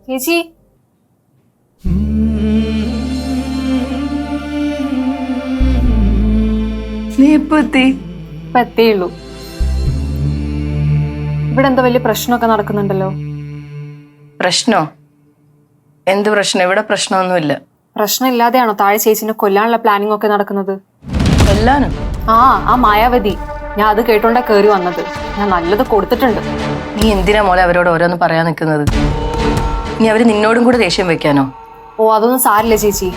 ചേച്ചി നീ ഇപ്പൊ എത്തിയുള്ളൂ. ഇവിടെ എന്താ വലിയ പ്രശ്നമൊക്കെ നടക്കുന്നുണ്ടല്ലോ. പ്രശ്നോ? എന്ത് പ്രശ്നം? ഇവിടെ പ്രശ്നമൊന്നുമില്ല. പ്രശ്നമില്ലാതെയാണോ താഴെ ചേച്ചിനെ കൊല്ലാനുള്ള പ്ലാനിങ് ഒക്കെ നടക്കുന്നത്? കൊല്ലാനും? ആ മായാവതി, ഞാൻ അത് കേട്ടോണ്ടാ കേറി വന്നത്. ഞാൻ നല്ലത് കൊടുത്തിട്ടുണ്ട്. നീ എന്തിനാ മോളെ അവരോട് ഓരോന്ന് പറയാൻ നിൽക്കുന്നത്? നീ അവര് നിന്നോടും കൂടെ ദേഷ്യം വെക്കാനോ? ഓ അതൊന്നും സാരില്ല ചേച്ചി,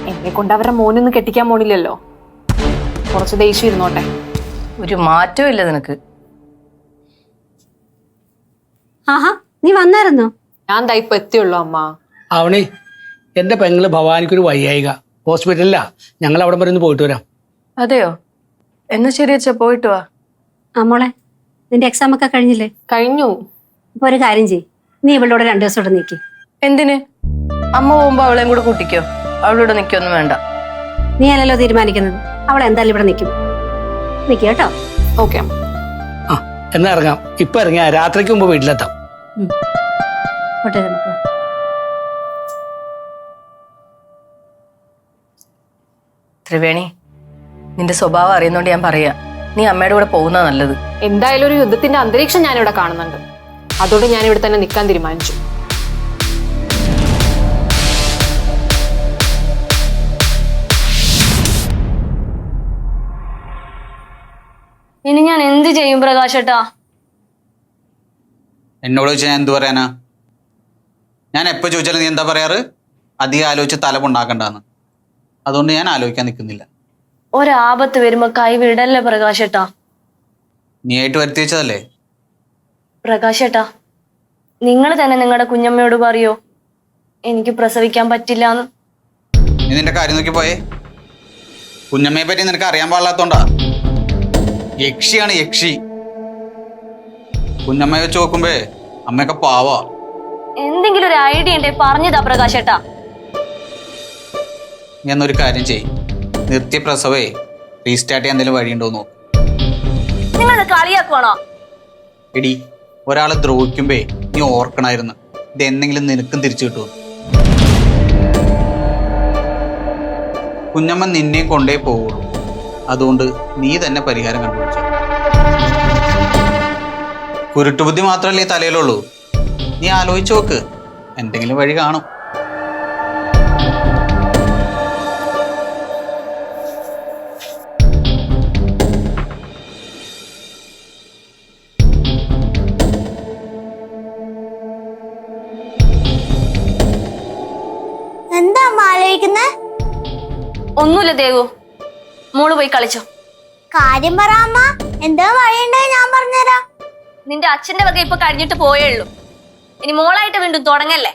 എന്നെ കൊണ്ട് അവരുടെ മോനൊന്നും കെട്ടിക്കാൻ പോണില്ലല്ലോ. കുറച്ച് ദേഷ്യം ഇരുന്നോട്ടെ. ഒരു മാറ്റവും ഇല്ല നിനക്ക്. ആഹാ, നീ വന്നായിരുന്നോ? ഞാൻ ദാ ഇപ്പൊ എത്തിയുള്ളൂ അമ്മ. അവണി, എൻ്റെ പെങ്ങള് ഭവാനിക്കൊരു വയ്യായിക, ഹോസ്പിറ്റലിലാ. ഞങ്ങൾ അവിടെ വരെ ഒന്ന് പോയിട്ട് വരാം. അതെയോ? എന്നാ ശരി അച്ഛാ, പോയിട്ട് വാ. മോളെ, നിന്റെ എക്സാം ഒക്കെ കഴിഞ്ഞില്ലേ? കഴിഞ്ഞു. ഇപ്പൊ ഒരു കാര്യം ചെയ്യ്, നീ ഇവളോട് 2 ദിവസം ഇവിടെ നിൽക്കി. എന്തിന്? അമ്മ പോകുമ്പോ അവളെയും കൂടെ കൂട്ടിക്കോ. അവളോട് നിൽക്കൊന്നും വേണ്ട. നീ അല്ലല്ലോ തീരുമാനിക്കുന്നത്. അവൾ എന്തായാലും ഇവിടെ നിൽക്കും. നിൽക്കുക കേട്ടോ. ഓക്കെ അമ്മ. ആ, എന്നാ ഇറങ്ങാം. ഇപ്പൊ ഇറങ്ങിയാ രാത്രിക്ക് മുമ്പ് വീട്ടിലെത്താം. പോട്ടെ മക്കളെ. ത്രിവേണി, നിന്റെ സ്വഭാവം അറിയുന്നോണ്ട് ഞാൻ പറയാ, നീ അമ്മയുടെ കൂടെ പോകുന്ന നല്ലത്. എന്തായാലും ഒരു യുദ്ധത്തിന്റെ അന്തരീക്ഷം ഞാനിവിടെ കാണുന്നുണ്ട്. അതുകൊണ്ട് ഞാൻ ഇവിടെ തന്നെ നിൽക്കാൻ തീരുമാനിച്ചു. ഇനി ഞാൻ എന്ത് ചെയ്യും പ്രകാശേട്ടാ? എന്നോട് ചോദിച്ചാൽ ഞാൻ എന്ത് പറയാനാ? ഞാൻ എപ്പോൾ ചോദിച്ചാലും നീ എന്താ പറയാറ്? അധികം ആലോചിച്ച് തലമുണ്ടാക്കണ്ടെന്ന്. അതുകൊണ്ട് ഞാൻ ആലോചിക്കാൻ നിൽക്കുന്നില്ല. ഒരാപത്ത് വരുമ്പോ കൈവിടല്ലേ പ്രകാശേട്ടാ? നീ ആയിട്ട് വരുത്തി വെച്ചതല്ലേ? പ്രകാശേട്ടാ, നിങ്ങൾ തന്നെ നിങ്ങളുടെ കുഞ്ഞമ്മയോട് പറയോ എനിക്ക് പ്രസവിക്കാൻ പറ്റില്ലാന്ന്? നീ നിന്റെ കാര്യം നോക്കി പോയേ. കുഞ്ഞമ്മയെ പറ്റി നിനക്ക് അറിയാൻ പാടില്ലാത്തോണ്ടാ. യക്ഷിയാണ് യക്ഷി. കുഞ്ഞമ്മയെ വെച്ച് നോക്കുമ്പേ അമ്മയൊക്കെ പാവാ. എന്തെങ്കിലും ഒരു ഐഡിയ ഉണ്ടേ പറഞ്ഞതാ പ്രകാശേട്ടാ. നീ എന്നൊരു കാര്യം ചെയ്യും, നിർത്തിയ പ്രസവേ റീസ്റ്റാർട്ട് ചെയ്യാൻ എന്തെങ്കിലും വഴിയുണ്ടോ നോക്ക്. നിങ്ങൾ കളിയാക്കുവാണോ? എടി, ഒരാളെ ദ്രോഹിക്കുമ്പേ നീ ഓർക്കണായിരുന്നു ഇതെന്തെങ്കിലും നിനക്കും തിരിച്ചു കിട്ടും. കുഞ്ഞമ്മ നിന്നെ കൊണ്ടേ പോവുള്ളൂ. അതുകൊണ്ട് നീ തന്നെ പരിഹാരം കണ്ടുപിടിച്ചു. കുരുട്ടുബുദ്ധി മാത്രമല്ലേ ഈ തലയിലുള്ളൂ. നീ ആലോചിച്ച് നോക്ക്, എന്തെങ്കിലും വഴി കാണും. എന്താ ആലോചിക്കുന്നേ? ഒന്നുമില്ല ദേവു, മോള് പോയി കളിച്ചോ. കാര്യം പറ അമ്മ, എന്താ വഴിയുണ്ടോ ഞാൻ പറഞ്ഞുതരാം. നിന്റെ അച്ഛന്റെ വക ഇപ്പൊ കഴിഞ്ഞിട്ട് പോയേ ഉള്ളൂ. ഇനി മോളായിട്ട് വീണ്ടും തുടങ്ങല്ലേ?